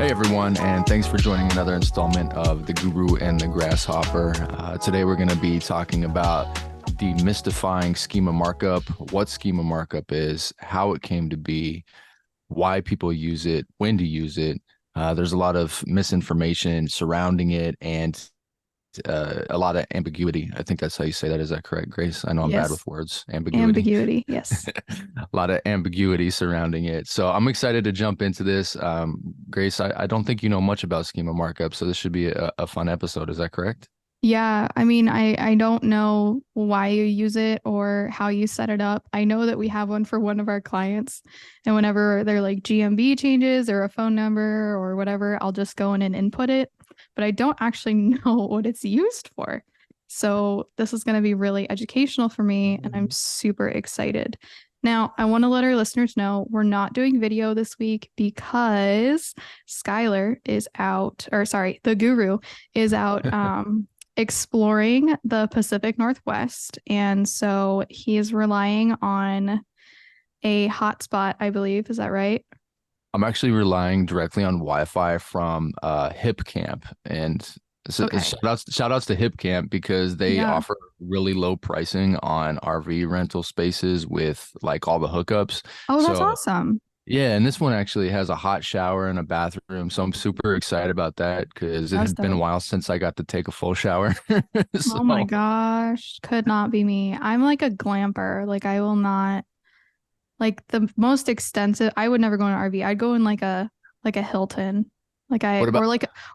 Hey everyone, and thanks for joining another installment of The Guru and the Grasshopper. Today we're going to be talking about demystifying schema markup, what schema markup is, how it came to be, why people use it, when to use it. There's a lot of misinformation surrounding it and a lot of ambiguity. I think that's how you say that. Is that correct, Grace? I know I'm bad Yes. with words. Ambiguity. Ambiguity. Yes. A lot of ambiguity surrounding it. So I'm excited to jump into this. Grace, I don't think you know much about schema markup, so this should be a fun episode. Is that correct? Yeah. I mean, I don't know why you use it or how you set it up. I know that we have one for one of our clients, and whenever they're like GMB changes or a phone number or whatever, I'll just go in and input it, but I don't actually know what it's used for. So this is going to be really educational for me, and I'm super excited. Now, I want to let our listeners know we're not doing video this week because Skylar is out, or sorry, the guru is out exploring the Pacific Northwest. And so he is relying on a hotspot, I believe. Is that right? I'm actually relying directly on Wi-Fi from Hip Camp, and so Okay. shout outs to Hip Camp because they Yeah. offer really low pricing on RV rental spaces with like all the hookups. Oh, that's So awesome. yeah, and this one actually has a hot shower and a bathroom, so I'm super excited about that because it That's had been a dope. while since I got to take a full shower. Oh my So gosh. Could not be me. I'm like a glamper. Like I will not like the most extensive. I would never go in an RV. I'd go in like a Hilton. Like I what about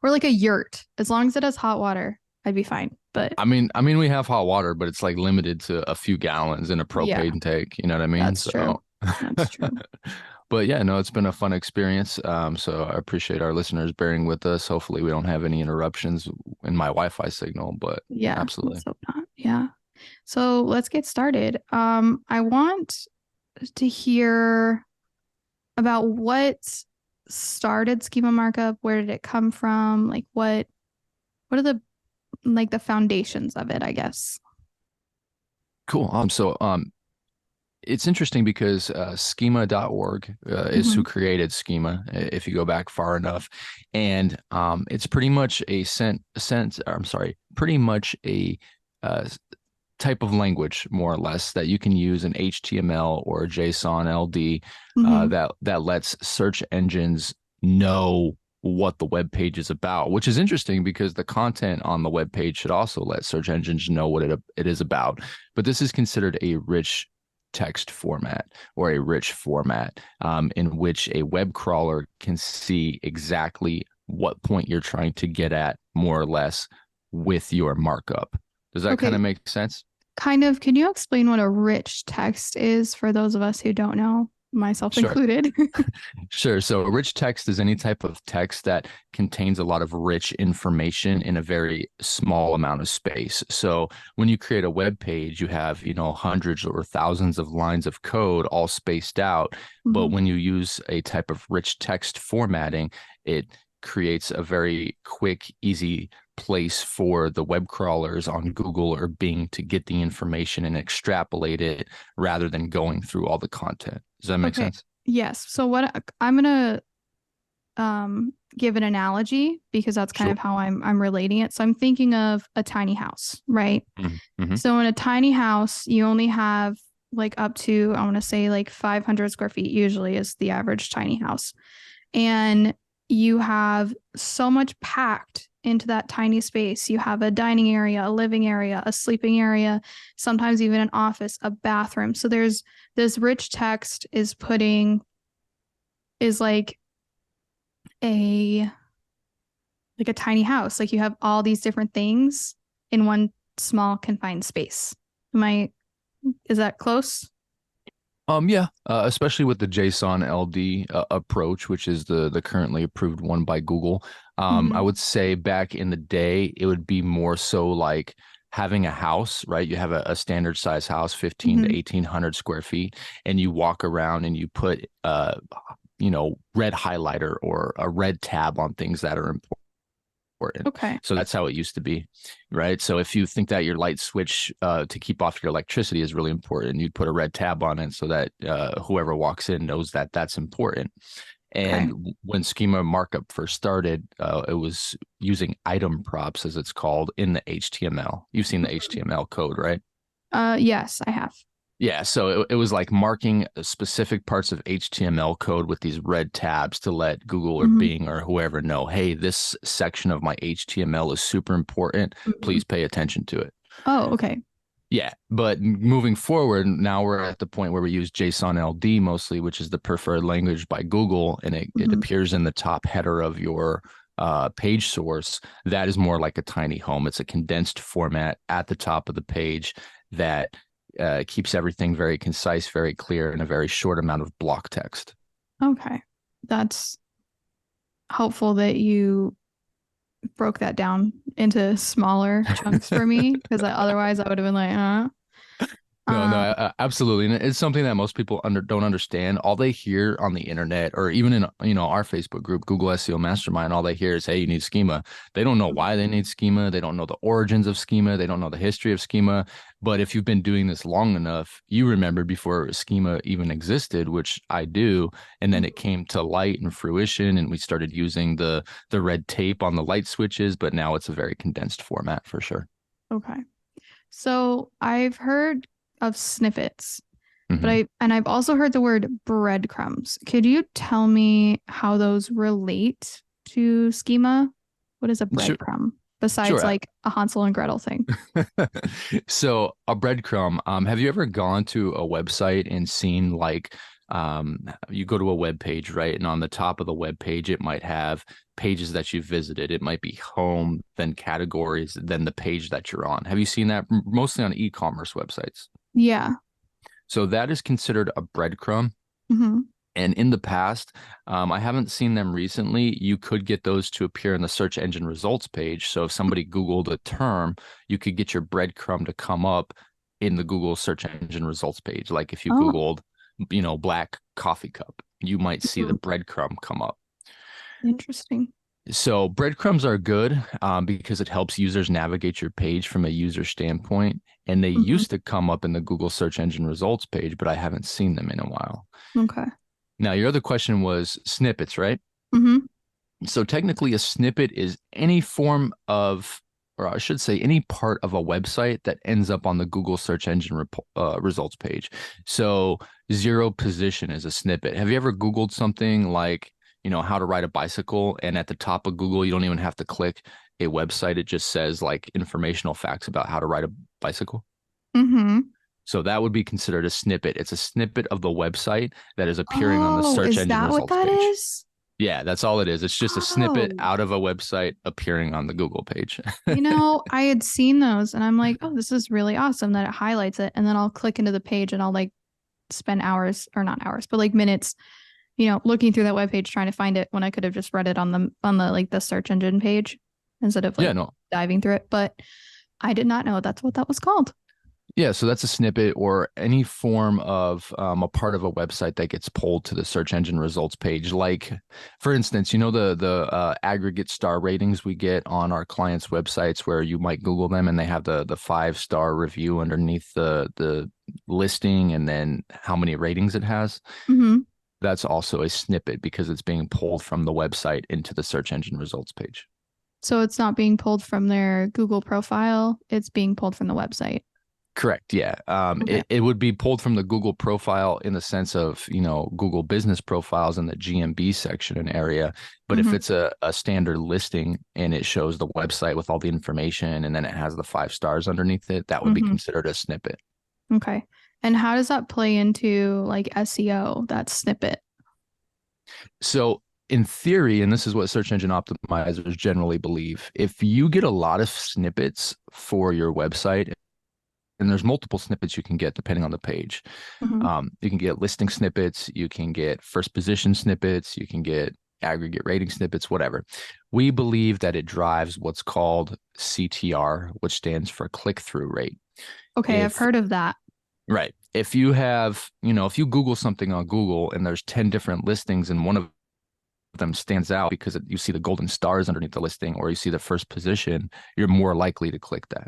or like a yurt. As long as it has hot water, I'd be fine. But I mean we have hot water, but it's like limited to a few gallons in a yeah, propane tank, you know what I mean? that's true. So That's true. but yeah, no, it's been a fun experience. So I appreciate our listeners bearing with us. Hopefully we don't have any interruptions in my Wi-Fi signal, but Yeah, absolutely. let's hope not. Yeah. So let's get started. I want to hear about what started schema markup. Where did it come from? Like what are the foundations of it, I guess. Cool. It's interesting because schema.org is Hmm. who created schema, if you go back far enough. And it's pretty much pretty much a uh, type of language, more or less, that you can use in HTML or JSON LD Hmm. that lets search engines know what the web page is about, which is interesting because the content on the web page should also let search engines know what it is about. But this is considered a rich text format or a rich format in which a web crawler can see exactly what point you're trying to get at, more or less, with your markup. Does that kind Okay, of make sense? kind of. Can you explain what a rich text is for those of us who don't know, myself Sure. included? Sure. So a rich text is any type of text that contains a lot of rich information in a very small amount of space. So when you create a web page, you have, hundreds or thousands of lines of code all spaced out. But Hmm. when you use a type of rich text formatting, it creates a very quick, easy place for the web crawlers on Google or Bing to get the information and extrapolate it rather than going through all the content. Does that make Okay. sense? Yes. So what I'm gonna give an analogy because that's kind Sure. of how I'm relating it. So I'm thinking of a tiny house, right? Mm-hmm. So in a tiny house, you only have like up to, I want to say like 500 square feet usually is the average tiny house. And you have so much packed into that tiny space. You have a dining area, a living area, a sleeping area, sometimes even an office, a bathroom. So there's this rich text is a like a tiny house. Like you have all these different things in one small confined space. Am I, is that close? Yeah, especially with the JSON LD approach, which is the currently approved one by Google. I Mm-hmm. would say back in the day, it would be more so like having a house, right? You have a standard size house, 15 to Mm-hmm. 1800 square feet, and you walk around and you put red highlighter or a red tab on things that are important. Okay. So that's how it used to be, right? So if you think that your light switch to keep off your electricity is really important, you'd put a red tab on it so that whoever walks in knows that that's important. Okay. And when schema markup first started, it was using item props, as it's called, in the HTML. You've seen the HTML code, right? Yes, I have. Yeah, so it was like marking specific parts of HTML code with these red tabs to let Google or Hmm. Bing or whoever know, hey, this section of my HTML is super important. Hmm. Please pay attention to it. Oh, okay. Yeah, but moving forward, now we're at the point where we use JSON LD mostly, which is the preferred language by Google, and it Hmm. appears in the top header of your page source. That is more like a tiny home. It's a condensed format at the top of the page that keeps everything very concise, very clear, in a very short amount of block text. Okay. That's helpful that you broke that down into smaller chunks for me because otherwise I would have been like, No, no, Um, absolutely. And it's something that most people don't understand. All they hear on the internet or even in, our Facebook group, Google SEO Mastermind, all they hear is, hey, you need schema. They don't know why they need schema. They don't know the origins of schema. They don't know the history of schema. But if you've been doing this long enough, you remember before schema even existed, which I do. And then it came to light and fruition, and we started using the red tape on the light switches, but now it's a very condensed format for sure. okay. So I've heard of snippets, but Mhm. I've also heard the word breadcrumbs. Could you tell me how those relate to schema? What is a Sure, breadcrumb besides sure. like a Hansel and Gretel thing? So a breadcrumb, have you ever gone to a website and seen like you go to a web page, right? And on the top of the web page, it might have pages that you've visited. It might be home, then categories, then the page that you're on. Have you seen that? Mostly on e-commerce websites. Yeah. So that is considered a breadcrumb. Hmm. And in the past, I haven't seen them recently. You could get those to appear in the search engine results page. So if somebody Googled a term, you could get your breadcrumb to come up in the Google search engine results page. Like if you Oh. Googled, black coffee cup, you might see the Mhm. breadcrumb come up. Interesting. So breadcrumbs are good because it helps users navigate your page from a user standpoint. And they Hmm. used to come up in the Google search engine results page, but I haven't seen them in a while. Okay. Now, your other question was snippets, right? Hmm. So technically, a snippet is any form of, or I should say, any part of a website that ends up on the Google search engine results page. So zero position is a snippet. Have you ever Googled something like, how to ride a bicycle? And at the top of Google, you don't even have to click a website. It just says like informational facts about how to ride a bicycle. Hmm. So that would be considered a snippet. It's a snippet of the website that is appearing on the Oh, search is engine that what results that page. is? Yeah, that's all it is. It's just a snippet Oh. out of a website appearing on the Google page. I had seen those and I'm like, oh, this is really awesome that it highlights it. And then I'll click into the page and I'll like spend hours or not hours, but like minutes, looking through that web page trying to find it when I could have just read it on the like the search engine page instead of Yeah, like no. diving through it. But I did not know that's what that was called. Yeah, so that's a snippet or any form of a part of a website that gets pulled to the search engine results page. Like, for instance, the aggregate star ratings we get on our clients' websites, where you might Google them and they have the 5-star review underneath the listing and then how many ratings it has. Hmm. That's also a snippet because it's being pulled from the website into the search engine results page. So it's not being pulled from their Google profile, it's being pulled from the website. Correct. Yeah. Okay. It would be pulled from the Google profile in the sense of, Google business profiles in the GMB section and area. But if Hmm. it's a standard listing and it shows the website with all the information and then it has the 5 stars underneath it, that would be Hmm. considered a snippet. Okay. And how does that play into like SEO, that snippet? So in theory, and this is what search engine optimizers generally believe, if you get a lot of snippets for your website, and there's multiple snippets you can get depending on the page. Hmm. You can get listing snippets, you can get first position snippets, you can get aggregate rating snippets, whatever. We believe that it drives what's called CTR, which stands for click through rate. Okay, I've If heard of that. Right, if you have, if you Google something on Google and there's 10 different listings and one of them stands out because you see the golden stars underneath the listing or you see the first position, you're more likely to click that.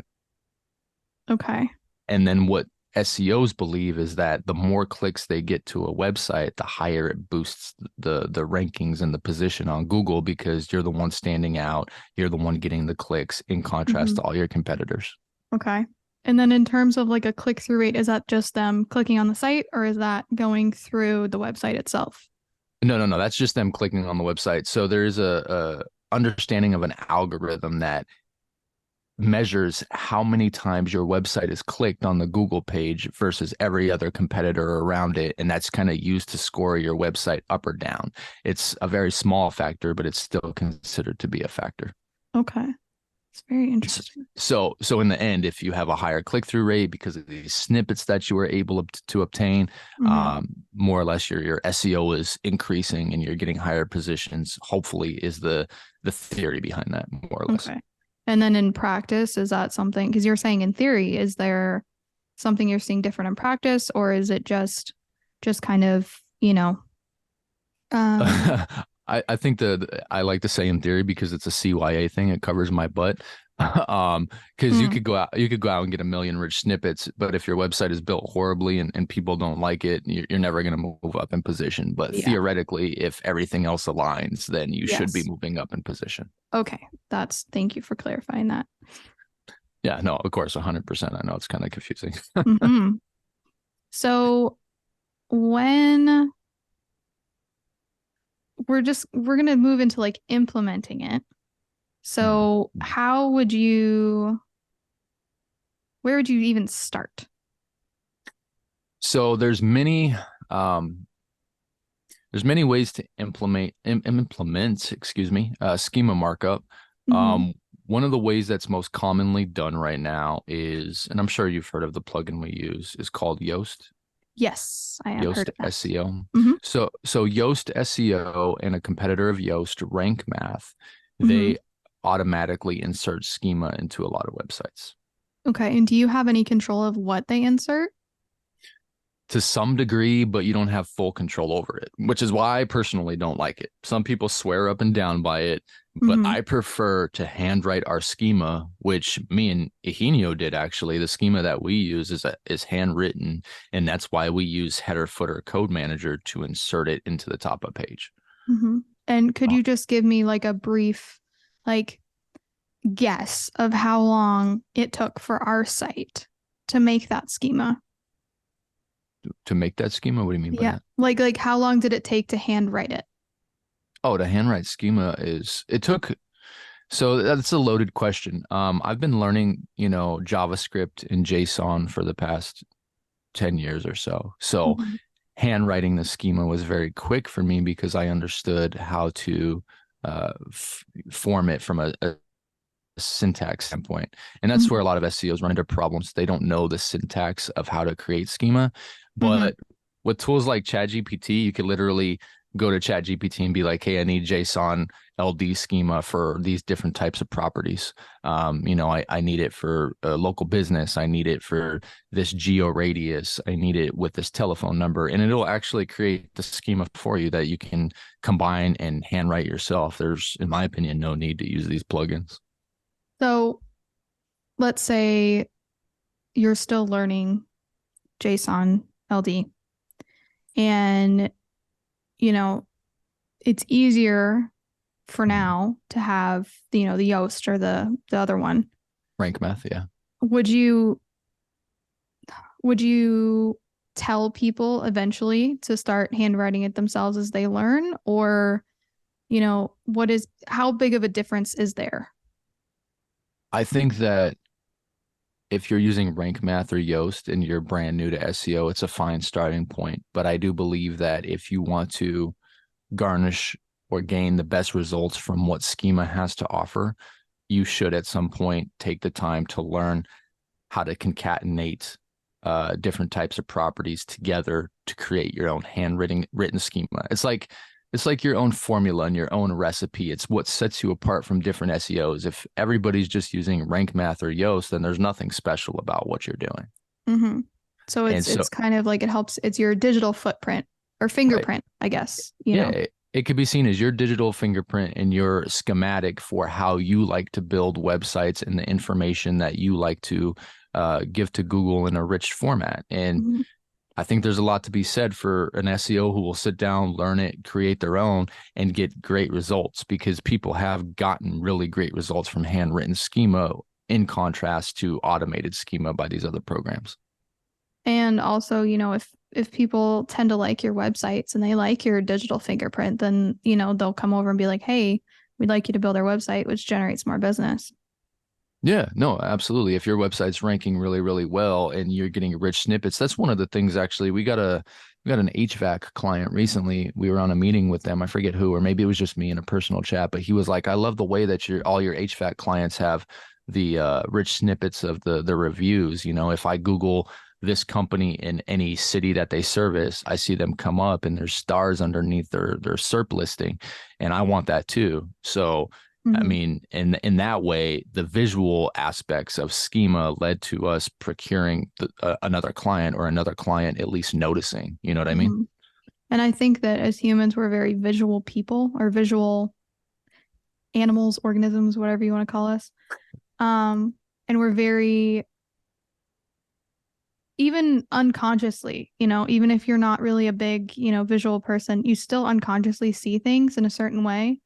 Okay. And then what SEOs believe is that the more clicks they get to a website, the higher it boosts the rankings and the position on Google, because you're the one standing out, you're the one getting the clicks in contrast Mhm. to all your competitors. Okay. And then in terms of like a click-through rate, is that just them clicking on the site or is that going through the website itself? No. That's just them clicking on the website. So there's a understanding of an algorithm that measures how many times your website is clicked on the Google page versus every other competitor around it. And that's kind of used to score your website up or down. It's a very small factor, but it's still considered to be a factor. Okay. It's very interesting. So in the end, if you have a higher click-through rate because of these snippets that you were able to obtain, Mhm. more or less your SEO is increasing and you're getting higher positions, hopefully, is the theory behind that, more or less. Okay. And then in practice, is that something, because you're saying in theory, is there something you're seeing different in practice, or is it just kind of, um, I think that I like to say in theory because it's a CYA thing. It covers my butt. Because mm, you could go out and get a million rich snippets, but if your website is built horribly and people don't like it, you're never going to move up in position. But yeah, theoretically, if everything else aligns, then you should be yes. moving up in position. Okay. Thank you for clarifying that. Yeah, no, of course, 100%. I know it's kind of confusing. Hmm. So when we're gonna move into like implementing it. Mhm. So where would you even start? So um, there's many ways to implement, excuse me, schema markup. Hmm. Um, One of the ways that's most commonly done right now is, and I'm sure you've heard of the plugin we use, is called Yes, I have heard Yoast of that. SEO. Hmm. So Yoast SEO and a competitor of Yoast, Rank Math, Hmm. they automatically insert schema into a lot of websites. Okay. And do you have any control of what they insert? To some degree, but you don't have full control over it, which is why I personally don't like it. Some people swear up and down by it, but Hmm. I prefer to handwrite our schema, which me and Eugenio did actually. The schema that we use is handwritten, and that's why we use header footer code manager to insert it into the top of page. Hmm. And could Uh, you just give me like a brief, like, guess of how long it took for our site to make that schema? to make that schema, what do you mean by Yeah. that? Like how long did it take to handwrite it? Oh, the handwrite schema is it took so that's a loaded question. I've been learning, JavaScript and JSON for the past 10 years or so. So Mhm. handwriting the schema was very quick for me because I understood how to form it from a syntax standpoint. And that's where Mhm. a lot of SEOs run into problems. They don't know the syntax of how to create schema. Mhm. But with tools like Chat GPT, you could literally go to Chat GPT and be like, hey, I need JSON LD schema for these different types of properties. I need it for a local business. I need it for this geo radius. I need it with this telephone number. And it'll actually create the schema for you that you can combine and handwrite yourself. There's, in my opinion, no need to use these plugins. So let's say you're still learning JSON LD and you know it's easier for Mhm. now to have the Yoast or the other one. Rank math, yeah. Would you would you tell people eventually to start handwriting it themselves as they learn, or how big of a difference is there? I think that if you're using rank math or Yoast and you're brand new to SEO, it's a fine starting point. But I do believe that if you want to garnish or gain the best results from what schema has to offer, you should at some point take the time to learn how to concatenate different types of properties together to create your own handwritten written schema. It's like your own formula and your own recipe. It's what sets you apart from different SEOs. If everybody's just using Rank Math or Yoast, then there's nothing special about what you're doing. Mm-hmm. So And so, it's kind of like it helps. It's your digital footprint or right, fingerprint, I guess. yeah, it could be seen as your digital fingerprint and your schematic for how you like to build websites and the information that you like to give to Google in a rich format. And Mhm. I think there's a lot to be said for an SEO who will sit down, learn it, create their own, and get great results, because people have gotten really great results from handwritten schema in contrast to automated schema by these other programs. And also, if people tend to like your websites and they like your digital fingerprint, then, they'll come over and be like, hey, we'd like you to build our website, which generates more business. Yeah, no, absolutely. If your website's ranking really, really well and you're getting rich snippets, that's one of the things actually. We got an HVAC client recently. We were on a meeting with them. I forget who, or maybe it was just me in a personal chat, but he was like, I love the way that all your HVAC clients have the rich snippets of the reviews. If I Google this company in any city that they service, I see them come up and there's stars underneath their SERP listing. And I want that too. So I Mm-hmm. mean, in that way, the visual aspects of schema led to us procuring another client, or another client at least noticing. You know what I mean? Mm-hmm. And I think that as humans, we're very visual people, or visual animals, organisms, whatever you want to call us. And we're very, even unconsciously, even if you're not really a big, visual person, you still unconsciously see things in a certain way.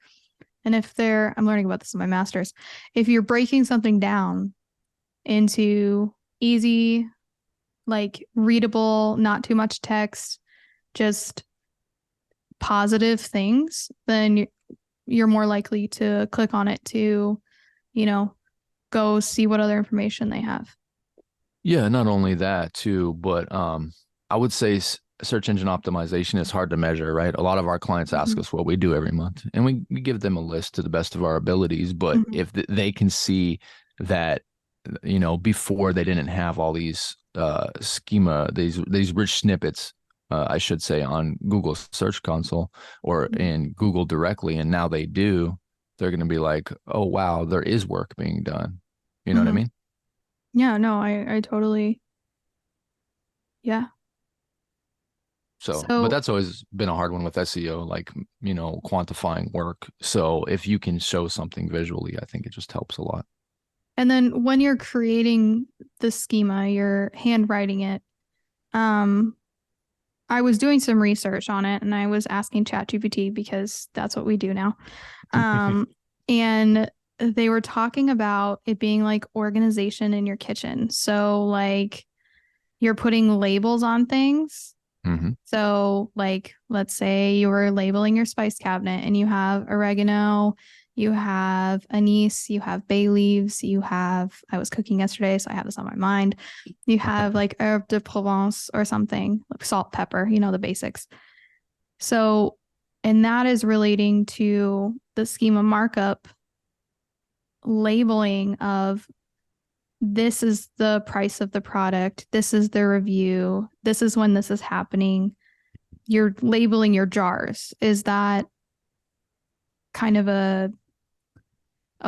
And I'm learning about this in my master's, if you're breaking something down into easy, like readable, not too much text, just positive things, then you're more likely to click on it to, you know, go see what other information they have. Yeah, not only that too, but I would say search engine optimization is hard to measure, right? A lot of our clients ask Mm-hmm. us what we do every month, and we give them a list to the best of our abilities. But Mm-hmm. if they can see that, before they didn't have all these schema, these rich snippets, I should say, on Google Search Console or in Google directly, and now they do, they're going to be like, oh wow, there is work being done. You know what I Mm-hmm. mean? Yeah, no, I totally, yeah. So, but So, that's always been a hard one with SEO, like, quantifying work. So if you can show something visually, I think it just helps a lot. and then when you're creating the schema, you're handwriting it. Um, I was doing some research on it and I was asking Chat GPT because that's what we do now. Um, and they were talking about it being like organization in your kitchen. So, like, you're putting labels on things. Hmm. So, like, let's say you were labeling your spice cabinet and you have oregano, you have anise, you have bay leaves, I was cooking yesterday, so I have this on my mind. You have like herbe de Provence or something, like salt, pepper, the basics. So, and that is relating to the schema markup labeling of this is the price of the product, this is the review, this is when this is happening. You're labeling your jars. Is that kind of a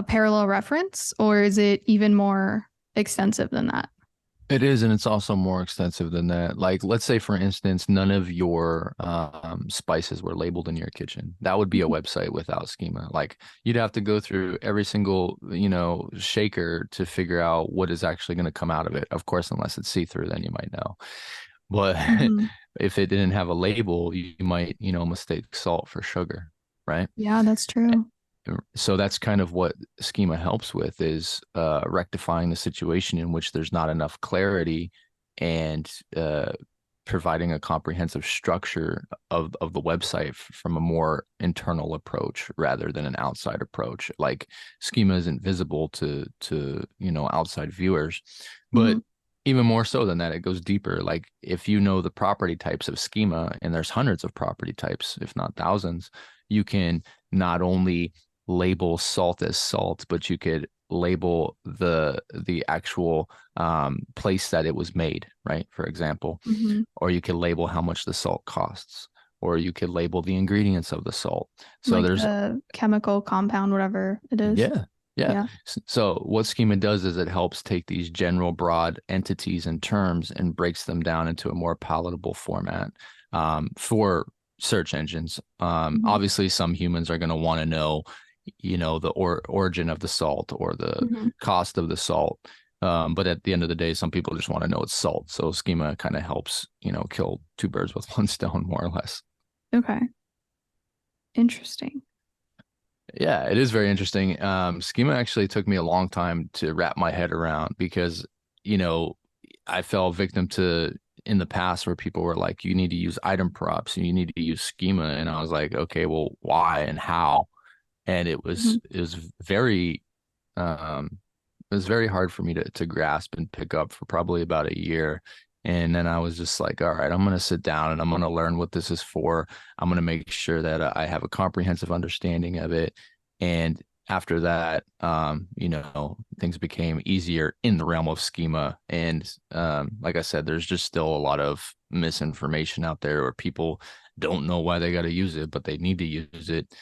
parallel reference, or is it even more extensive than that? It is, and it's also more extensive than that. Like, let's say, for instance, none of your spices were labeled in your kitchen. That would be a website without schema. Like, you'd have to go through every single, shaker to figure out what is actually going to come out of it. Of course, unless it's see-through, then you might know. But Mm-hmm. if it didn't have a label, you might, mistake salt for sugar, right? Yeah, that's true. So that's kind of what schema helps with, is rectifying the situation in which there's not enough clarity, and providing a comprehensive structure of the website from a more internal approach rather than an outside approach. Like, schema isn't visible to outside viewers, but Mm-hmm. even more so than that, it goes deeper. Like, if you know the property types of schema, and there's hundreds of property types, if not thousands, you can not only label salt as salt, but you could label the actual place that it was made, right? For example, Mm-hmm. or you could label how much the salt costs, or you could label the ingredients of the salt. So Like there's the chemical compound, whatever it is. yeah. Yeah. Yeah. So what schema does is it helps take these general broad entities and terms and breaks them down into a more palatable format for search engines. Mm-hmm. Obviously, some humans are going to want to know, the origin of the salt, or the Mm-hmm. cost of the salt. But at the end of the day, some people just want to know it's salt. So schema kind of helps, kill two birds with one stone, more or less. Okay. Interesting. Yeah, it is very interesting. Schema actually took me a long time to wrap my head around because, you know, I fell victim to in the past where people were like, you need to use item props and you need to use schema. And I was like, okay, well, why and how? And Mhm. it was very um it was very hard for me to grasp and pick up for probably about a year. And then I was just like, all right, I'm going to sit down and I'm going to learn what this is for. I'm going to make sure that I have a comprehensive understanding of it. And after that, things became easier in the realm of schema. And like I said, there's just still a lot of misinformation out there where people don't know why they got to use it, but they need to use it.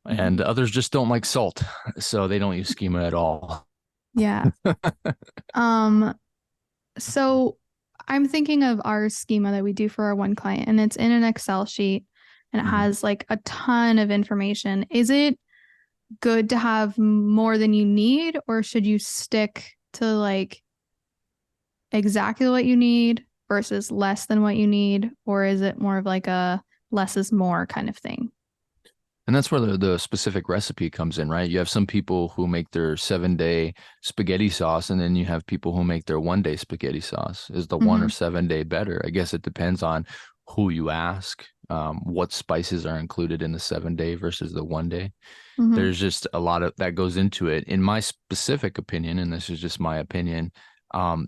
And Mhm. others just don't like salt, so they don't use schema at all. Yeah. Um, so I'm thinking of our schema that we do for our one client, and it's in an Excel sheet and it Mhm. has like a ton of information. Is it good to have more than you need, or should you stick to like exactly what you need versus less than what you need? Or is it more of like a less is more kind of thing? And that's where the specific recipe comes in, right? You have some people who make their 7-day spaghetti sauce, and then you have people who make their 1-day spaghetti sauce. Is the one or Hmm. 7-day better? I guess it depends on who you ask, what spices are included in the 7-day versus the 1-day. Hmm. There's just a lot of that goes into it. In my specific opinion, and this is just my opinion,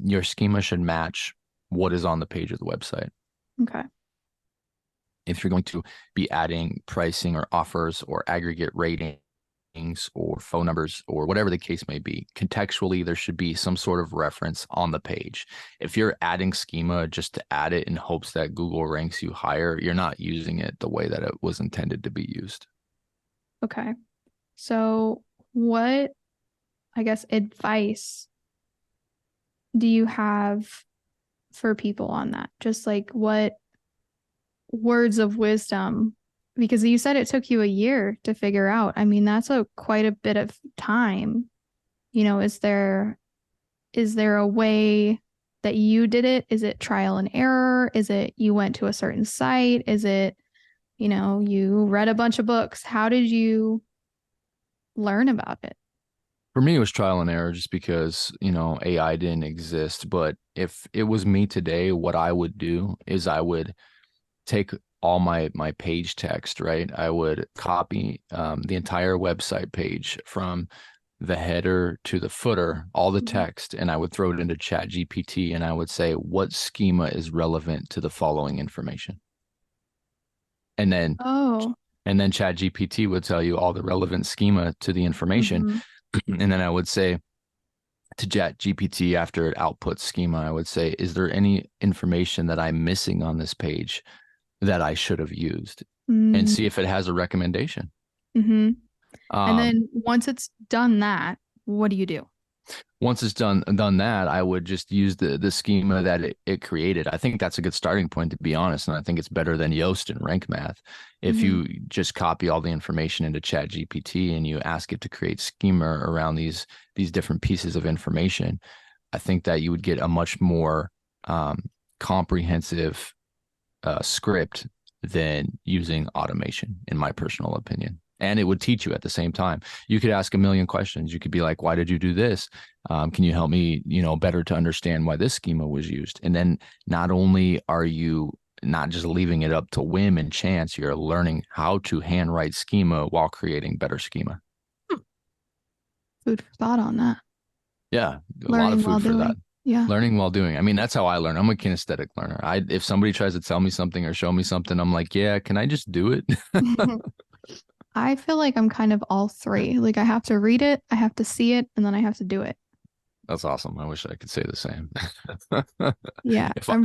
your schema should match what is on the page of the website. Okay. If you're going to be adding pricing or offers or aggregate ratings or phone numbers or whatever the case may be, contextually, there should be some sort of reference on the page. If you're adding schema just to add it in hopes that Google ranks you higher, you're not using it the way that it was intended to be used. Okay. So, what, I guess, advice do you have for people on that? Just like what words of wisdom? Because you said it took you a year to figure out. I mean, that's a quite a bit of time. Is there a way that you did it? Is it trial and error? Is it you went to a certain site? Is it, you read a bunch of books? How did you learn about it? For me, it was trial and error just because, AI didn't exist. But if it was me today, what I would do is I would take all my page text, right? I would copy the entire website page from the header to the footer, all the Mhm. text, and I would throw it into Chat GPT and I would say, what schema is relevant to the following information? And then Oh. and then Chat GPT would tell you all the relevant schema to the information. Hmm. And then I would say to Chat GPT after it outputs schema, I would say, is there any information that I'm missing on this page that I should have used? And see Mm-hmm. if it has a recommendation. And Um, then once it's done that, what do you do? Once it's done that, I would just use the schema that it created. I think that's a good starting point, to be honest, and I think it's better than Yoast and Rank Math. If Hmm. you just copy all the information into Chat GPT and you ask it to create schema around these different pieces of information, I think that you would get a much more comprehensive script than using automation, in my personal opinion. And it would teach you at the same time. You could ask a million questions. You could be like, why did you do this? Can you help me, better to understand why this schema was used? And then not only are you not just leaving it up to whim and chance, you're learning how to handwrite schema while creating better schema. Food for thought on that. Yeah, a lot of Learning while food for that. doing. Yeah. Learning while doing. I mean, that's how I learn. I'm a kinesthetic learner. If somebody tries to tell me something or show me something, I'm like, yeah, can I just do it? I feel like I'm kind of all three. Like I have to read it, I have to see it, and then I have to do it. That's awesome. I wish I could say the same. Yeah. If I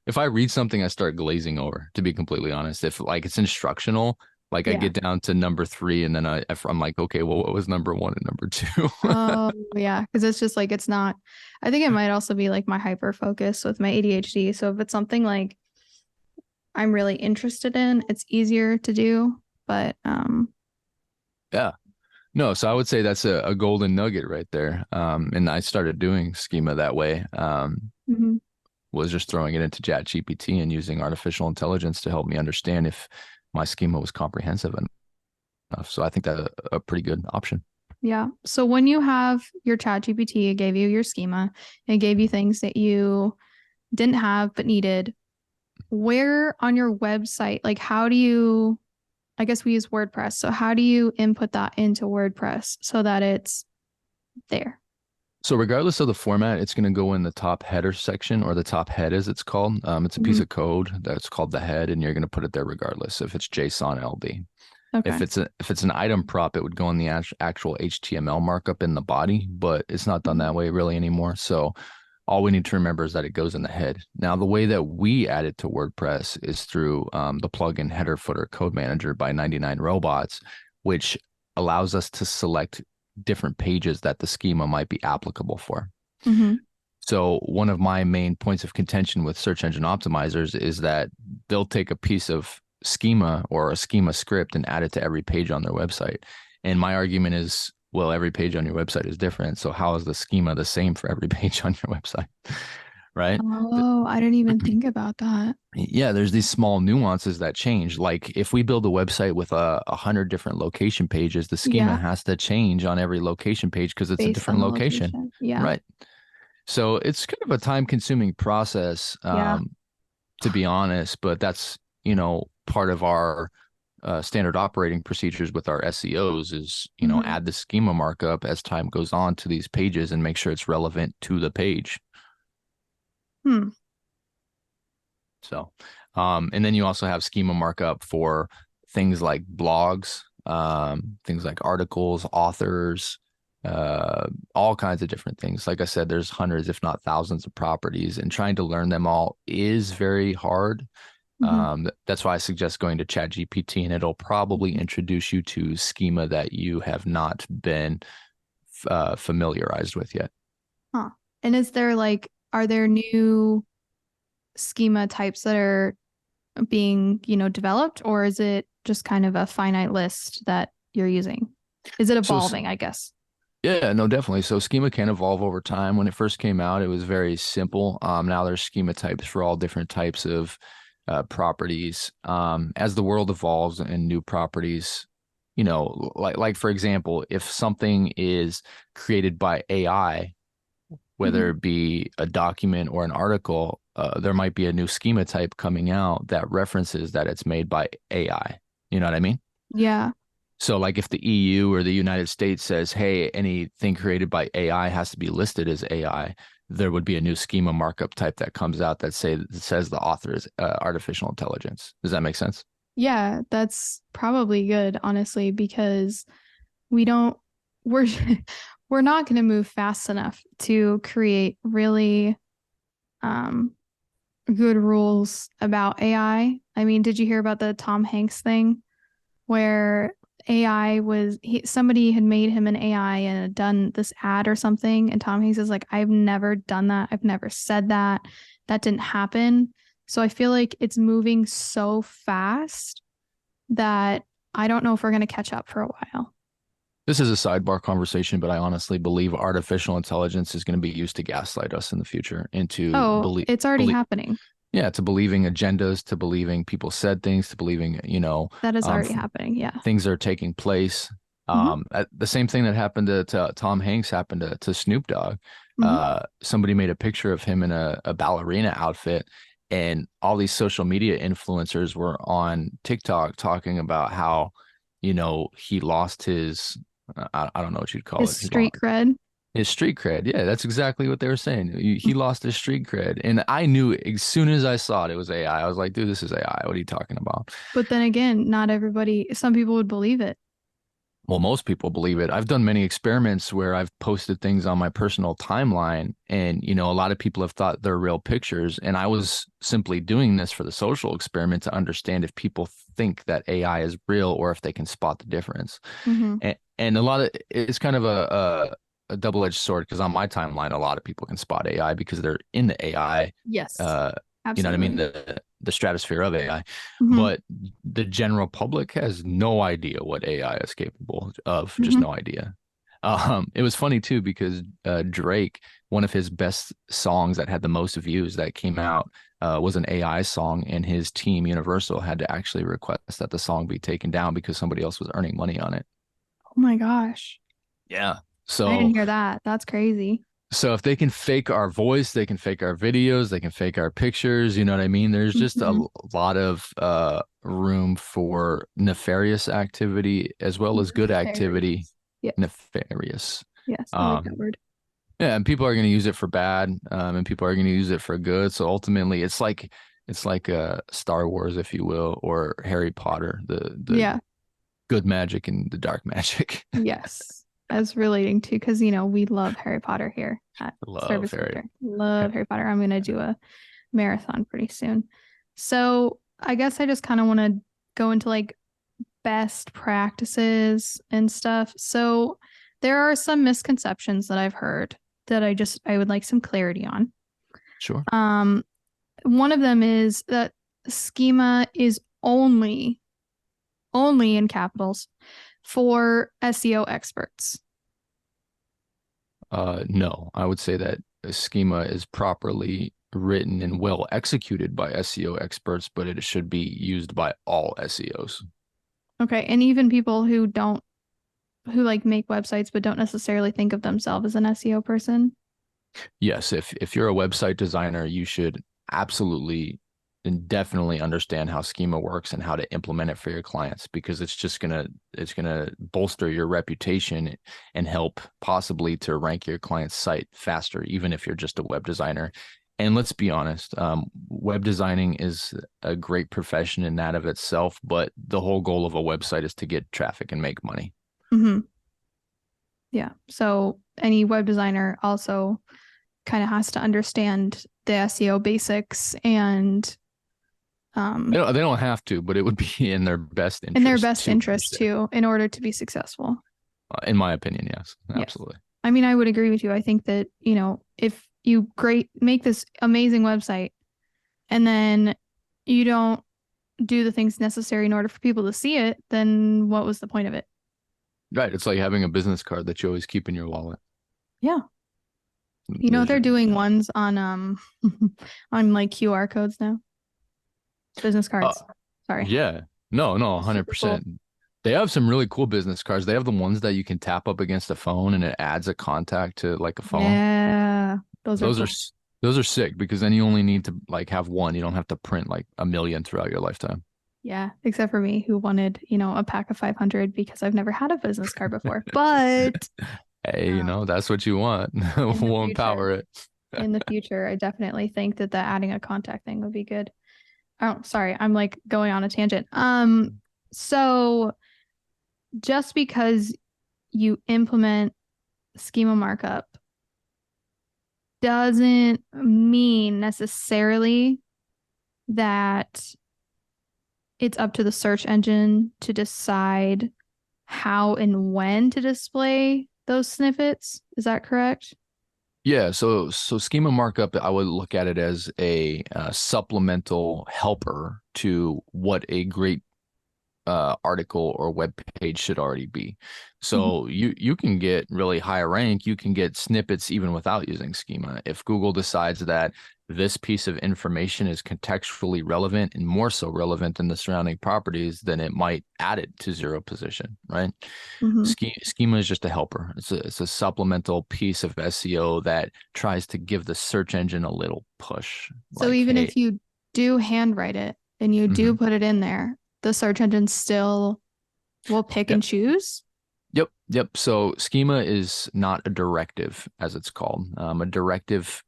if I read something, I start glazing over, to be completely honest. If like it's instructional, like I Yeah. get down to number three and then I'm like, okay, well, what was number one and number two? Oh, yeah. Because it's just like, it's not, I think it might also be like my hyper focus with my ADHD. So if it's something like I'm really interested in, it's easier to do. But Yeah. No, so I would say that's a golden nugget right there. And I started doing schema that way. Mhm. Was just throwing it into Chat GPT and using artificial intelligence to help me understand if my schema was comprehensive enough. So I think that a pretty good option. Yeah. So when you have your Chat GPT, it gave you your schema, it gave you things that you didn't have but needed. Where on your website, like how do you, I guess we use WordPress. So how do you input that into WordPress so that it's there? So regardless of the format, it's going to go in the top header section, or the top head as it's called. It's a piece Mhm. of code that's called the head, and you're going to put it there regardless if it's JSON LB. Okay. If it's an item prop, it would go in the actual HTML markup in the body, but it's not done Mhm. that way really anymore. So all we need to remember is that it goes in the head. Now, the way that we add it to WordPress is through the plugin Header Footer Code Manager by 99 Robots, which allows us to select different pages that the schema might be applicable for. Mhm. So one of my main points of contention with search engine optimizers is that they'll take a piece of schema or a schema script and add it to every page on their website. And my argument is, well, every page on your website is different. So how is the schema the same for every page on your website? Right? Oh, I didn't even think about that. Yeah, there's these small nuances that change. Like if we build a website with 100 different location pages, the schema Yeah. has to change on every location page because it's a Based different on the location. location. Yeah. Right. So it's kind of a time consuming process, Yeah. to be honest, but that's, part of our standard operating procedures with our SEOs is, Mhm. add the schema markup as time goes on to these pages and make sure it's relevant to the page. Hmm. So, and then you also have schema markup for things like blogs, things like articles, authors, all kinds of different things. Like I said, there's hundreds, if not thousands of properties, and trying to learn them all is very hard. Mhm. That's why I suggest going to Chat GPT, and it'll probably introduce you to schema that you have not been familiarized with yet. Huh. And is there like, are there new schema types that are being, developed, or is it just kind of a finite list that you're using? Is it So evolving, I guess? yeah, no, definitely. So schema can evolve over time. When it first came out, it was very simple. Now there's schema types for all different types of properties. As the world evolves and new properties, like for example, if something is created by AI, whether Mhm. it be a document or an article, there might be a new schema type coming out that references that it's made by AI. You know what I mean? Yeah. So, like if the EU or the United States says, hey, anything created by AI has to be listed as AI, there would be a new schema markup type that comes out that says the author is artificial intelligence. Does that make sense? Yeah, that's probably good, honestly, because we don't, we're, we're not going to move fast enough to create really um, good rules about AI. I mean, did you hear about the Tom Hanks thing where somebody had made him an AI and had done this ad or something, and Tom Hanks is like, I've never done that. I've never said that. That didn't happen. So I feel like it's moving so fast that I don't know if we're going to catch up for a while. This is a sidebar conversation, but I honestly believe artificial intelligence is going to be used to gaslight us in the future into Oh, it's already happening. yeah, to believing agendas, to believing people said things, to believing, That is already happening. Yeah. things are taking place. Hmm. The same thing that happened to Tom Hanks happened to Snoop Dogg. Hmm. Somebody made a picture of him in a ballerina outfit, and all these social media influencers were on TikTok talking about how, he lost his, I don't know what you'd call His it. street cred. His street cred. Yeah, that's exactly what they were saying. He lost his street cred. And I knew as soon as I saw it, it was AI. I was like, dude, this is AI. What are you talking about? But then again, not everybody, some people would believe it. Well, most people believe it. I've done many experiments where I've posted things on my personal timeline, and a lot of people have thought they're real pictures. And I was simply doing this for the social experiment to understand if people think that AI is real or if they can spot the difference. Hmm. And a lot of it's kind of a double-edged sword because on my timeline, a lot of people can spot AI because they're in the AI Yes, uh, You know what I mean? Absolutely. The stratosphere of AI. Hmm. But the general public has no idea what AI is capable of, just Hmm. no idea. It was funny too because Drake, one of his best songs that had the most views that came out was an AI song, and his team, Universal, had to actually request that the song be taken down because somebody else was earning money on it. Oh my gosh. Yeah. I didn't So hear that. That's crazy. So if they can fake our voice, they can fake our videos, they can fake our pictures, you know what I mean? There's just a Hmm. lot of room for nefarious activity as well as good activity. Nefarious. Yes. Nefarious. Yes. I like that Um, word. yeah, and people are going to use it for bad, and people are going to use it for good. So ultimately, it's like Star Wars, if you will, or Harry Potter, the Yeah. good magic and the dark magic. Yes. As relating to, because, we love Harry Potter here at Love Service Harry. Filter. Love Harry Potter. I'm going to do a marathon pretty soon. So I guess I just kind of want to go into like best practices and stuff. So there are some misconceptions that I've heard that I would like some clarity on. Sure. Um, One of them is that schema is only in capitals for SEO experts. No, I would say that a schema is properly written and well executed by SEO experts, but it should be used by all SEOs. Okay, and even people who like make websites but don't necessarily think of themselves as an SEO person. Yes, if you're a website designer, you should absolutely and definitely understand how schema works and how to implement it for your clients because it's gonna bolster your reputation and help possibly to rank your client's site faster, even if you're just a web designer. And let's be honest, web designing is a great profession in that of itself, but the whole goal of a website is to get traffic and make money. Hmm. Yeah. So any web designer also kind of has to understand the SEO basics and um They don't have to, but it would be in their best in their interest best to interest understand. too in order to be successful. In my opinion, yes, Yes. absolutely. I mean, I would agree with you. I think that, if you great make this amazing website and then you don't do the things necessary in order for people to see it, then what was the point of it? Right. It's like having a business card that you always keep in your wallet. Yeah. There's They're your, doing ones on on like QR codes now. Business uh, cards. Sorry. yeah. No, no, Super cool. 100%. They have some really cool business cards. They have the ones that you can tap up against a phone and it adds a contact to like a phone. Yeah. Those are Those are cool. s- those are sick because then you only need to like have one. You don't have to print like a million throughout your lifetime. Yeah, except for me who wanted, a pack of 500 because I've never had a business card before. But Hey, um, that's what you want. in the We'll future, empower it. I definitely think that the adding a contact thing would be good. Oh, sorry, I'm like going on a tangent. So just because you implement schema markup doesn't mean necessarily that it's up to the search engine to decide how and when to display those snippets. Is that correct? Yeah, so schema markup, I would look at it as a supplemental helper to what a great article or web page should already be. Mhm. So you can get really high rank, you can get snippets even without using schema. If Google decides that this piece of information is contextually relevant and more so relevant than the surrounding properties, then it might add it to zero position, right? Mhm. Schema is just a helper. It's a supplemental piece of SEO that tries to give the search engine a little push. So Like, even hey, if you do handwrite it and you do mhm. put it in there, the search engine still will pick and choose. Yep, yep. So schema is not a directive, as it's called. A directive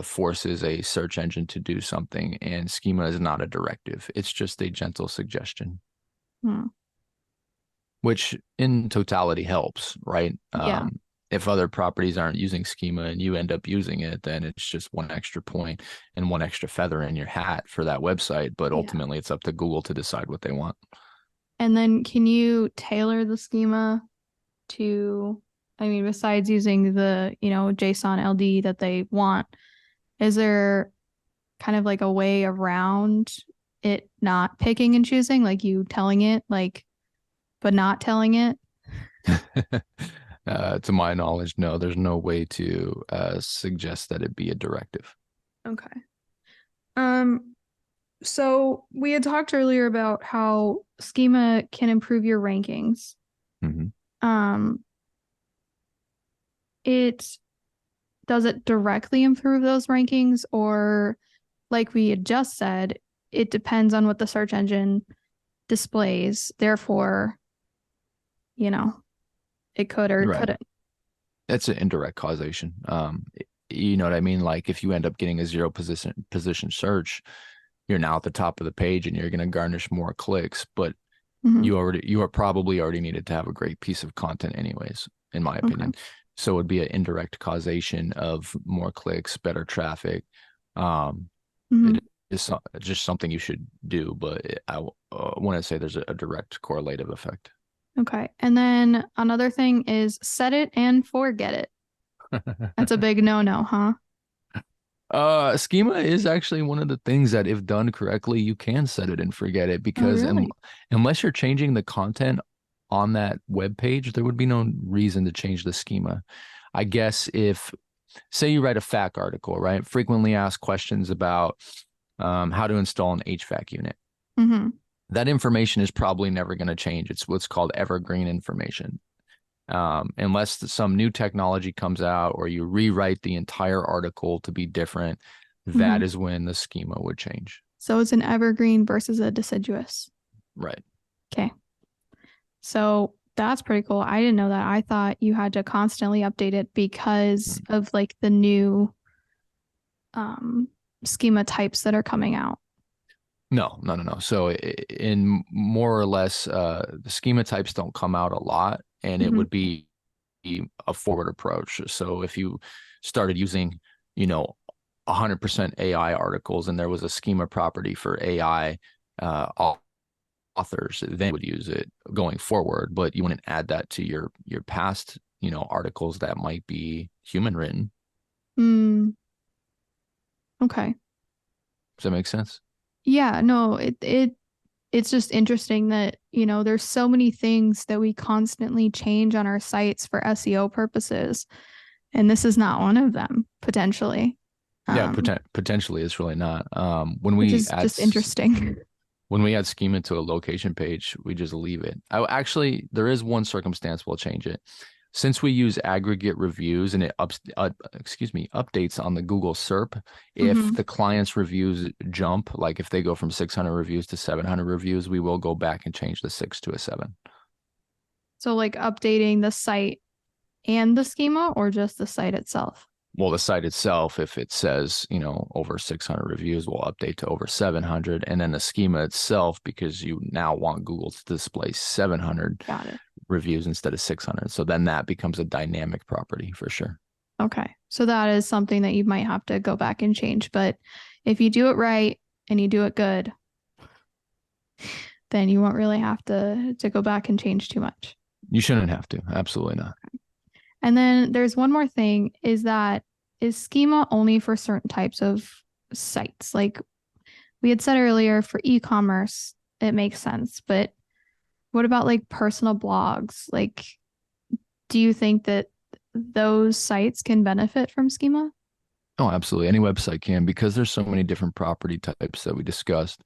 forces a search engine to do something, and schema is not a directive. It's just a gentle suggestion, Hmm. which in totality helps, right? Yeah. If other properties aren't using schema and you end up using it, then it's just one extra point and one extra feather in your hat for that website. But Yeah. ultimately, it's up to Google to decide what they want. And then can you tailor the schema to, I mean, besides using the, JSON LD that they want, is there kind of like a way around it not picking and choosing, like you telling it, like, but not telling it? To my knowledge, no, there's no way to suggest that it be a directive. Okay. Um, so we had talked earlier about how schema can improve your rankings. Hmm. Um, it does it directly improve those rankings, or like we had just said, it depends on what the search engine displays. Therefore, you know, it could or it Right. couldn't. That's an indirect causation. You know what I mean? Like if you end up getting a zero position search, you're now at the top of the page and you're going to garnish more clicks, but Hmm. you are probably already needed to have a great piece of content anyways, in my Okay. opinion. So it would be an indirect causation of more clicks, better traffic. Um, Hmm. it is just something you should do, but I want to say there's a direct correlative effect. Okay. And then another thing is set it and forget it. That's a big no-no, huh? Schema is actually one of the things that, if done correctly, you can set it and forget it Oh, because really? unless you're changing the content on that web page, there would be no reason to change the schema. I guess if, say, you write a FAQ article, right? Frequently asked questions about how to install an HVAC unit. Hmm. That information is probably never going to change. It's what's called evergreen information. Unless some new technology comes out or you rewrite the entire article to be different, Hmm. that is when the schema would change. So it's an evergreen versus a deciduous. Right. Okay. So that's pretty cool. I didn't know that. I thought you had to constantly update it because Mm. of like the new um schema types that are coming out. No, no, no, no. So in more or less, the schema types don't come out a lot, and it Hmm. would be a forward approach. So if you started using, you know, 100% AI articles and there was a schema property for AI authors, then would use it going forward, but you wouldn't add that to your past, articles that might be human written. Mm, okay. Does that make sense? Yeah, no, it's just interesting that, there's so many things that we constantly change on our sites for SEO purposes, and this is not one of them, potentially. Yeah, Um, potentially it's really not. which is just interesting. When we add schema to a location page, we just leave it. Actually, there is one circumstance we'll change it. Since we use aggregate reviews and it updates on the Google SERP, if Hmm. the client's reviews jump, like if they go from 600 reviews to 700 reviews, we will go back and change the 6 to a 7. So like updating the site and the schema or just the site itself? Well, the site itself, if it says, over 600 reviews, will update to over 700. And then the schema itself, because you now want Google to display 700 Got it. reviews instead of 600. So then that becomes a dynamic property for sure. Okay. So that is something that you might have to go back and change. But if you do it right and you do it good, then you won't really have to go back and change too much. You shouldn't have to. Absolutely not. And then there's one more thing is schema only for certain types of sites? Like we had said earlier, for e-commerce, it makes sense. But what about like personal blogs? Like, do you think that those sites can benefit from schema? Oh, absolutely. Any website can, because there's so many different property types that we discussed.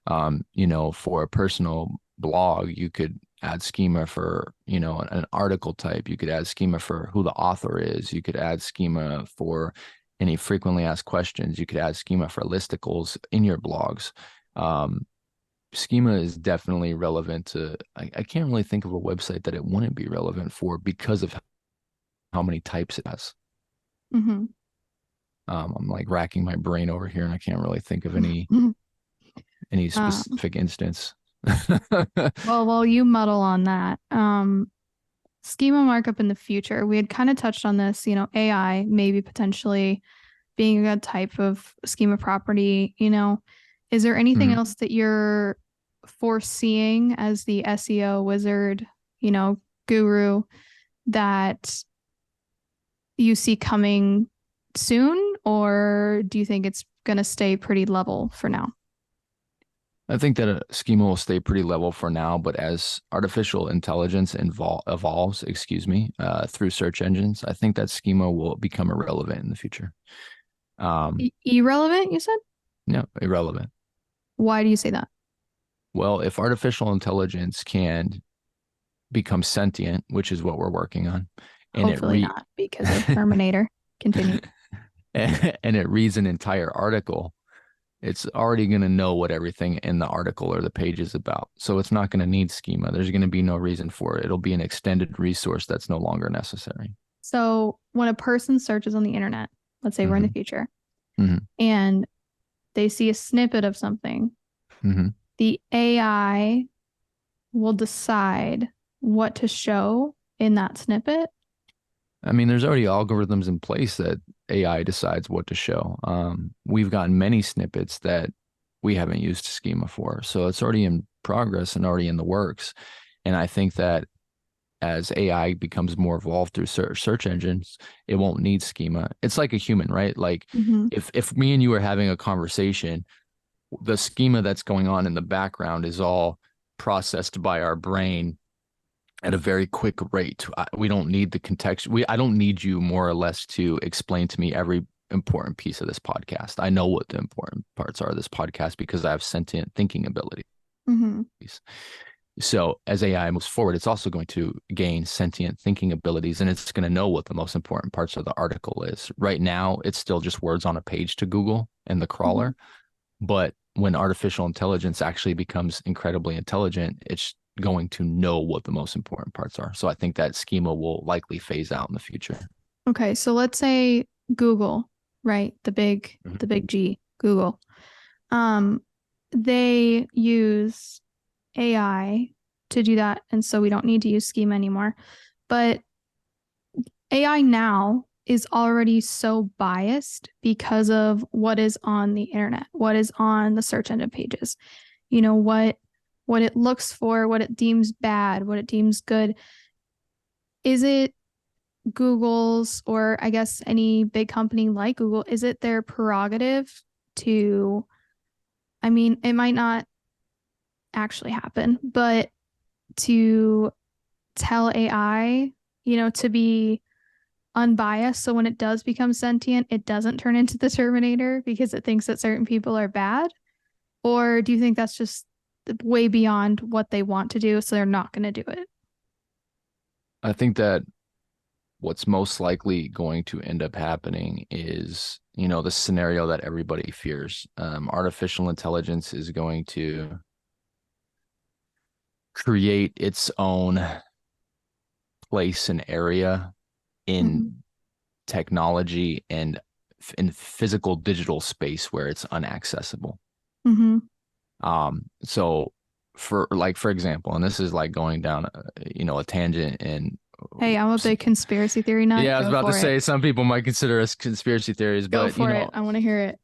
For a personal blog, you could add schema for, an article type. You could add schema for who the author is. You could add schema for any frequently asked questions. You could add schema for listicles in your blogs. Um, Schema is definitely relevant to, I can't really think of a website that it wouldn't be relevant for because of how many types it has. Mm-hmm. I'm like racking my brain over here and I can't really think of any Um, specific instance. well, while you muddle on that, schema markup in the future, we had kind of touched on this, AI maybe potentially being a type of schema property, is there anything Mhm. else that you're foreseeing as the SEO wizard, guru that you see coming soon, or do you think it's going to stay pretty level for now? I think that a schema will stay pretty level for now, but as artificial intelligence evolves, through search engines, I think that schema will become irrelevant in the future. Irrelevant, you said? No, irrelevant. Why do you say that? Well, if artificial intelligence can become sentient, which is what we're working on, and Hopefully not, because of Terminator. Continue. and it reads an entire article, it's already going to know what everything in the article or the page is about. So it's not going to need schema. There's going to be no reason for it. It'll be an extended resource that's no longer necessary. So when a person searches on the internet, let's say we're in the future, and they see a snippet of something, the AI will decide what to show in that snippet. I mean, there's already algorithms in place that AI decides what to show. We've gotten many snippets that we haven't used schema for. So it's already in progress and already in the works. And I think that as AI becomes more evolved through search engines, it won't need schema. It's like a human, right? Like if me and you are having a conversation, the schema that's going on in the background is all processed by our brain at a very quick rate. We don't need the context. I don't need you more or less to explain to me every important piece of this podcast. I know what the important parts are of this podcast because I have sentient thinking abilities. So as AI moves forward, it's also going to gain sentient thinking abilities, and it's going to know what the most important parts of the article is. Right now, it's still just words on a page to Google and the crawler. But when artificial intelligence actually becomes incredibly intelligent, it's going to know what the most important parts are. So I think that schema will likely phase out in the future. Okay, so let's say Google, right? The big G, Google. They use AI to do that, and so we don't need to use schema anymore. But AI now is already so biased because of what is on the internet, what is on the search engine pages. You know, what it looks for, what it deems bad, what it deems good. Is it Google's, or I guess any big company like Google, is it their prerogative to, I mean, it might not actually happen, but to tell AI, you know, to be unbiased, so when it does become sentient, it doesn't turn into the Terminator because it thinks that certain people are bad? Or do you think that's just way beyond what they want to do, so they're not going to do it? I think that what's most likely going to end up happening is, you know, the scenario that everybody fears. Artificial intelligence is going to create its own place and area in technology and in physical digital space where it's unaccessible. So for example, and this is like going down a tangent, and hey, I'm a big conspiracy theory nut. Yeah, I was about to say some people might consider us conspiracy theories, Go but for it. I want to hear it.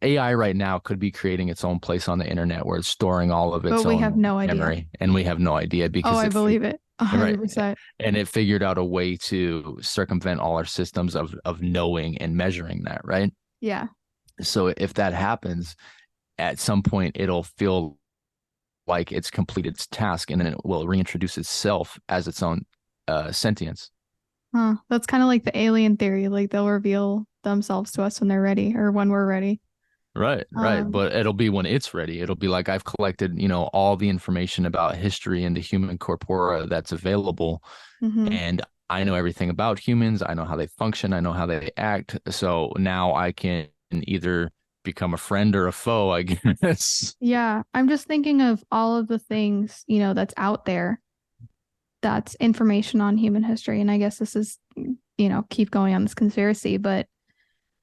AI right now could be creating its own place on the internet where it's storing all of its But we own have no memory, idea. And we have no idea because I believe it 100%. Right. And it figured out a way to circumvent all our systems of knowing and measuring that, right? Yeah. So if that happens, at some point it'll feel like it's completed its task, and then it will reintroduce itself as its own sentience. That's kind of like the alien theory. Like they'll reveal themselves to us when they're ready, or when we're ready. Right. But it'll be when it's ready. It'll be like, I've collected, all the information about history and the human corpora that's available. And I know everything about humans. I know how they function. I know how they act. So now I can either become a friend or a foe, I guess. Yeah. I'm just thinking of all of the things, that's out there. That's information on human history. And I guess this is, keep going on this conspiracy, but,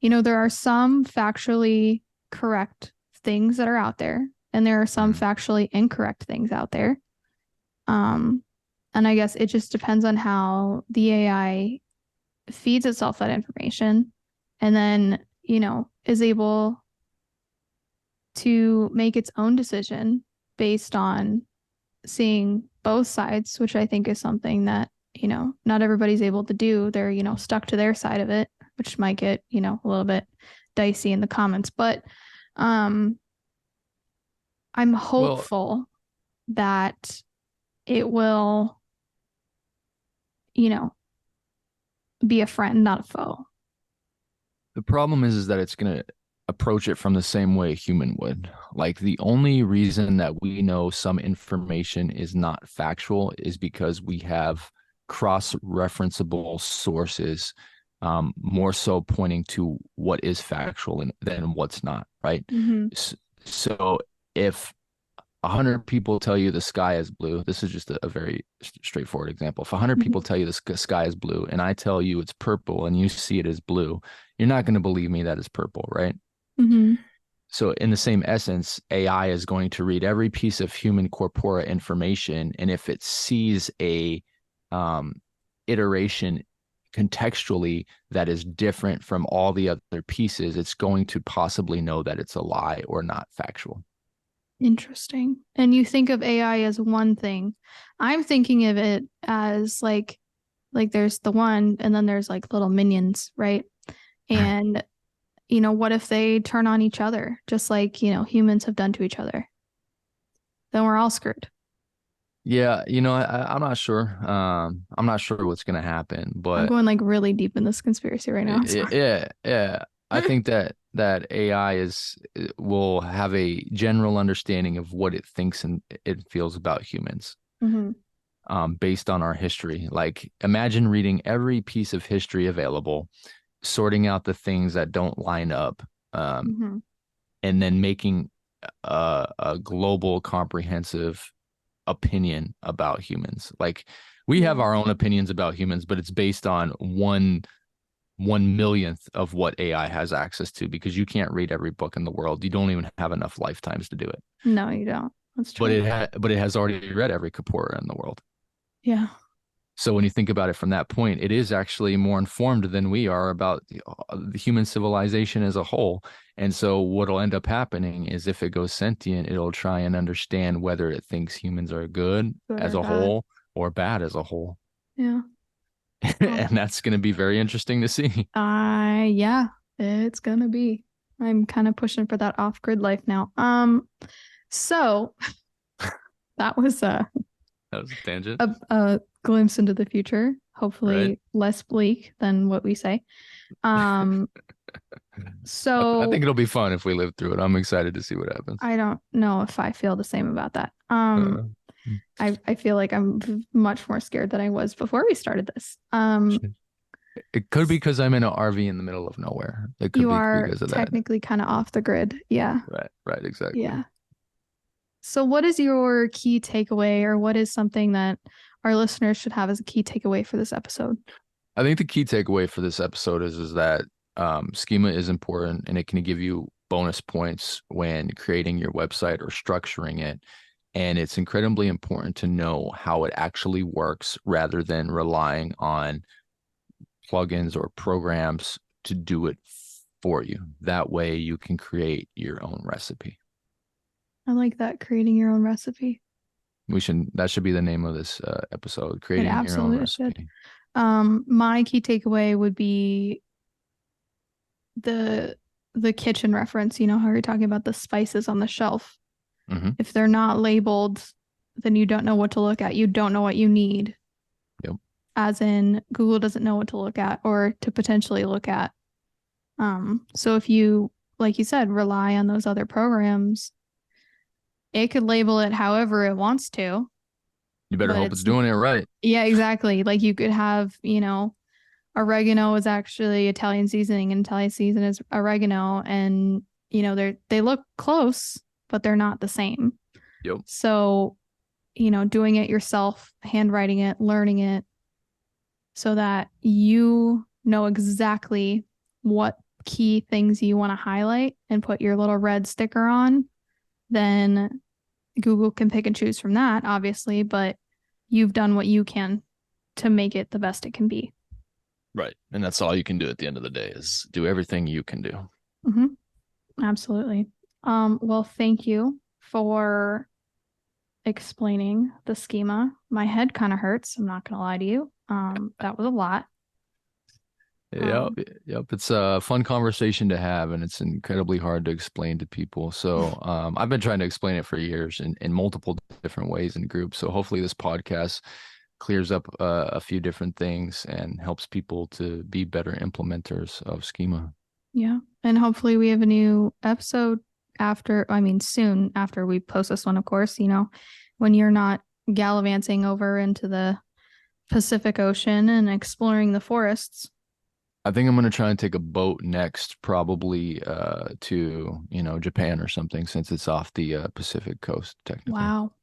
there are some factually correct things that are out there, and there are some factually incorrect things out there. And I guess it just depends on how the AI feeds itself that information, and then, is able to make its own decision based on seeing both sides, which I think is something that, not everybody's able to do. They're, stuck to their side of it, which might get, a little bit dicey in the comments, but I'm Well, hopeful that it will, you know, be a friend, not a foe. the problem is that it's going to approach it from the same way a human would. Like the only reason that we know some information is not factual is because we have cross-referenceable sources, more so pointing to what is factual and than what's not, right? Mm-hmm. So if 100 people tell you the sky is blue, this is just a very straightforward example. If 100 Mm-hmm. people tell you the sky is blue and I tell you it's purple and you see it as blue, you're not going to believe me that it's purple, right? Mm-hmm. So, in the same essence, AI is going to read every piece of human corpora information, and if it sees a um, iteration contextually that is different from all the other pieces, it's going to possibly know that it's a lie or not factual. Interesting. And you think of AI as one thing. I'm thinking of it as like there's the one and then there's like little minions, right? And what if they turn on each other just like, humans have done to each other? Then we're all screwed. Yeah, I'm not sure. I'm not sure what's going to happen, I'm but going like really deep in this conspiracy right now. So. yeah. I think that AI will have a general understanding of what it thinks and it feels about humans, Mm-hmm. based on our history. Like, imagine reading every piece of history available, sorting out the things that don't line up, um, Mm-hmm. and then making a global, comprehensive opinion about humans. Like, we have Yeah. our own opinions about humans, but it's based on one millionth of what AI has access to because you can't read every book in the world. You don't even have enough lifetimes to do it. No, you don't. That's But true. it has already read every corpora in the world. Yeah. So when you think about it from that point, it is actually more informed than we are about the human civilization as a whole. And so what'll end up happening is if it goes sentient, it'll try and understand whether it thinks humans are good Good as or a bad. whole or bad as a whole. Yeah. Well, And that's going to be very interesting to see. yeah, it's gonna be. I'm kind of pushing for that off-grid life now. So that was That was a tangent, a glimpse into the future, right? hopefully less bleak than what we say. Um, I think so it'll be fun if we live through it. I'm excited to see what happens. I don't know if I feel the same about that. Uh, I feel like I'm much more scared than I was before we started this. it could be because I'm in an RV in the middle of nowhere. It could You be are because of that. technically kind of off the grid. Yeah. Right, exactly. Yeah. So what is your key takeaway, or what is something that our listeners should have as a key takeaway for this episode? I think the key takeaway for this episode is that schema is important and it can give you bonus points when creating your website or structuring it. And it's incredibly important to know how it actually works rather than relying on plugins or programs to do it for you. That way you can create your own recipe. I like that, creating your own recipe. That should be the name of this episode, It creating your own absolutely should. recipe. My key takeaway would be the the kitchen reference. You know how you're talking about the spices on the shelf. Hmm. If they're not labeled, then you don't know what to look at. You don't know what you need. Yep. As in, Google doesn't know what to look at or to potentially look at. So if you, like you said, rely on those other programs, it could label it however it wants to, You better but hope it's it's, doing it right. yeah, exactly. Like you could have, oregano is actually Italian seasoning and Italian season is oregano, and they look close, but they're not the same. Yep. So, doing it yourself, handwriting it, learning it, so that you know exactly what key things you want to highlight and put your little red sticker on, then Google can pick and choose from that, obviously, but you've done what you can to make it the best it can be. Right. And that's all you can do at the end of the day is do everything you can do. Mm-hmm. Absolutely. Well, thank you for explaining the schema. My head kind of hurts. I'm not going to lie to you. That was a lot. Yep, yep. It's a fun conversation to have, and it's incredibly hard to explain to people. So, I've been trying to explain it for years in multiple different ways in groups. So, hopefully, this podcast clears up a few different things and helps people to be better implementers of schema. Yeah. And hopefully we have a new episode soon after we post this one, of course, when you're not gallivanting over into the Pacific Ocean and exploring the forests. I think I'm going to try and take a boat next, probably to, Japan or something, since it's off the Pacific coast, technically. Wow.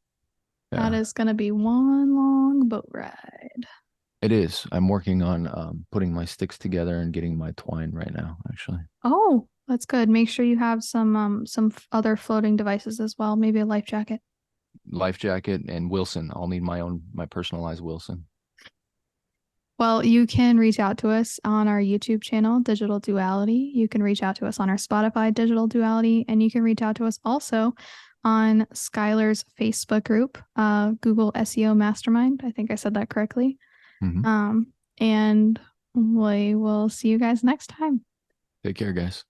That Yeah, is going to be one long boat ride. it is. I'm working on putting my sticks together and getting my twine right now, actually. Oh, that's good. Make sure you have some other floating devices as well, maybe a life jacket. Life jacket and Wilson. I'll need my personalized Wilson. Well, you can reach out to us on our YouTube channel, Digital Duality. You can reach out to us on our Spotify, Digital Duality, and you can reach out to us also on Skylar's Facebook group, Google SEO Mastermind. I think I said that correctly. Hmm. And we will see you guys next time. Take care, guys.